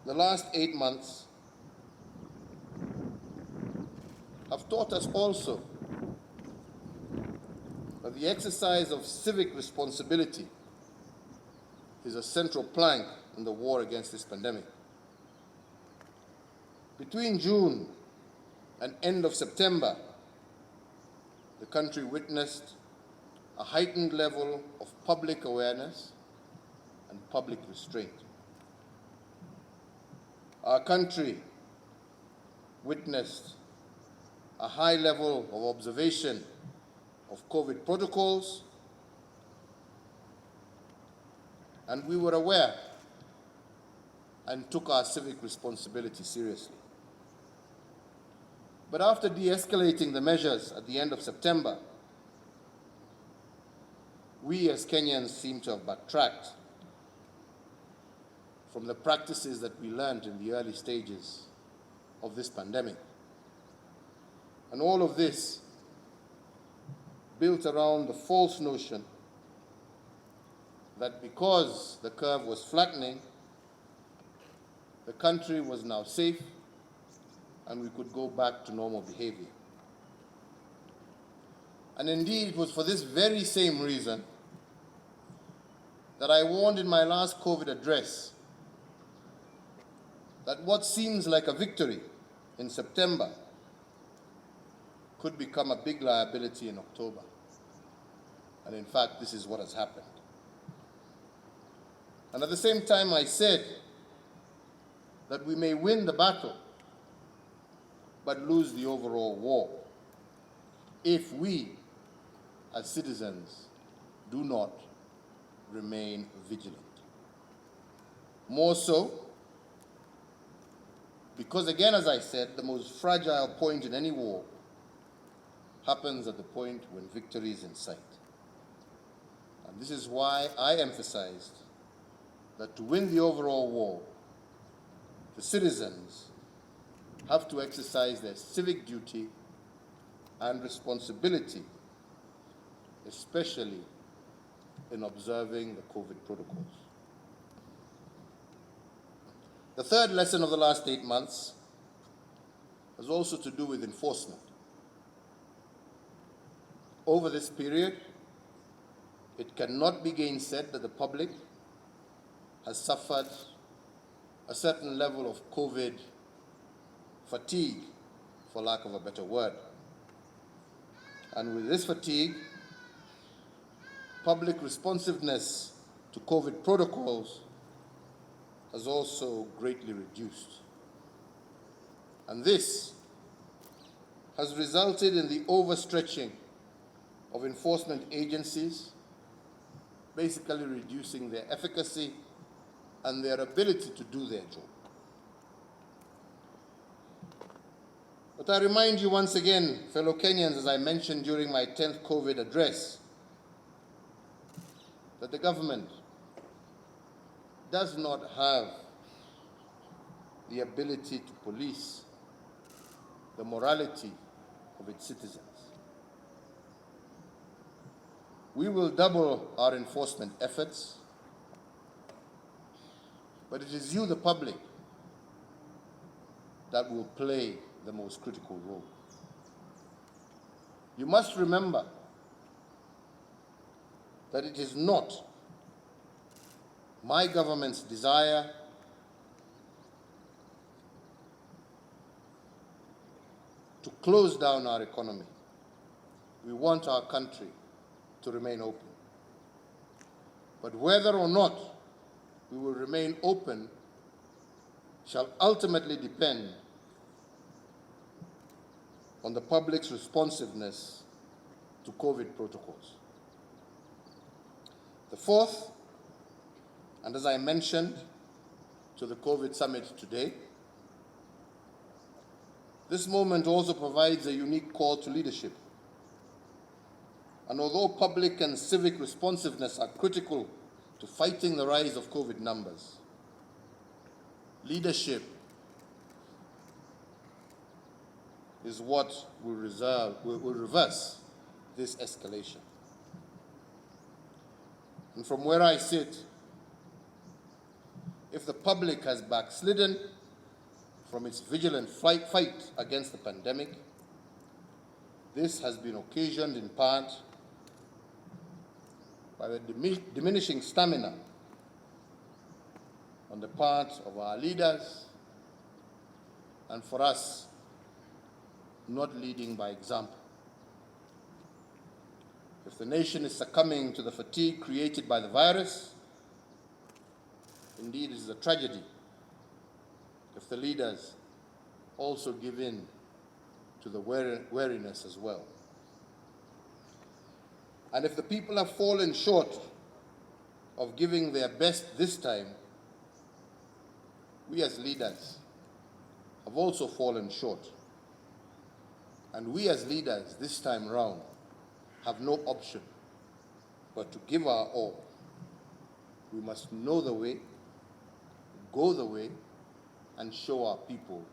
The last 8 months have taught us also that the exercise of civic responsibility is a central plank in the war against this pandemic. Between June and end of September, the country witnessed a heightened level of public awareness and public restraint. Our country witnessed a high level of observation of COVID protocols, and we were aware and took our civic responsibility seriously. But after de-escalating the measures at the end of September, we as Kenyans seem to have backtracked from the practices that we learned in the early stages of this pandemic. And all of this built around the false notion that because the curve was flattening, the country was now safe and we could go back to normal behavior. And indeed, it was for this very same reason that I warned in my last COVID address that what seems like a victory in September could become a big liability in October. And in fact, this is what has happened. And at the same time, I said that we may win the battle, but lose the overall war if we, as citizens, do not remain vigilant. More so, because again, as I said, the most fragile point in any war happens at the point when victory is in sight. And this is why I emphasized that to win the overall war, the citizens have to exercise their civic duty and responsibility, especially in observing the COVID protocols. The third lesson of the last 8 months has also to do with enforcement. Over this period, it cannot be gainsaid that the public has suffered a certain level of COVID fatigue, for lack of a better word. And with this fatigue, public responsiveness to COVID protocols has also greatly reduced. And this has resulted in the overstretching of enforcement agencies, basically reducing their efficacy and their ability to do their job. But I remind you once again, fellow Kenyans, as I mentioned during my 10th COVID address, that the government does not have the ability to police the morality of its citizens. We will double our enforcement efforts, but it is you, the public, that will play the most critical role. You must remember that it is not my government's desire to close down our economy. We want our country to remain open. But whether or not we will remain open shall ultimately depend on the public's responsiveness to COVID protocols. The fourth, and as I mentioned to the COVID summit today, this moment also provides a unique call to leadership. And although public and civic responsiveness are critical to fighting the rise of COVID numbers, leadership is what will reverse this escalation. And from where I sit, if the public has backslidden from its vigilant fight against the pandemic, this has been occasioned in part by the diminishing stamina on the part of our leaders, and for us, not leading by example. If the nation is succumbing to the fatigue created by the virus, indeed it is a tragedy if the leaders also give in to the weariness as well. And if the people have fallen short of giving their best this time, we as leaders have also fallen short. And we as leaders this time round have no option but to give our all. We must know the way, go the way, and show our people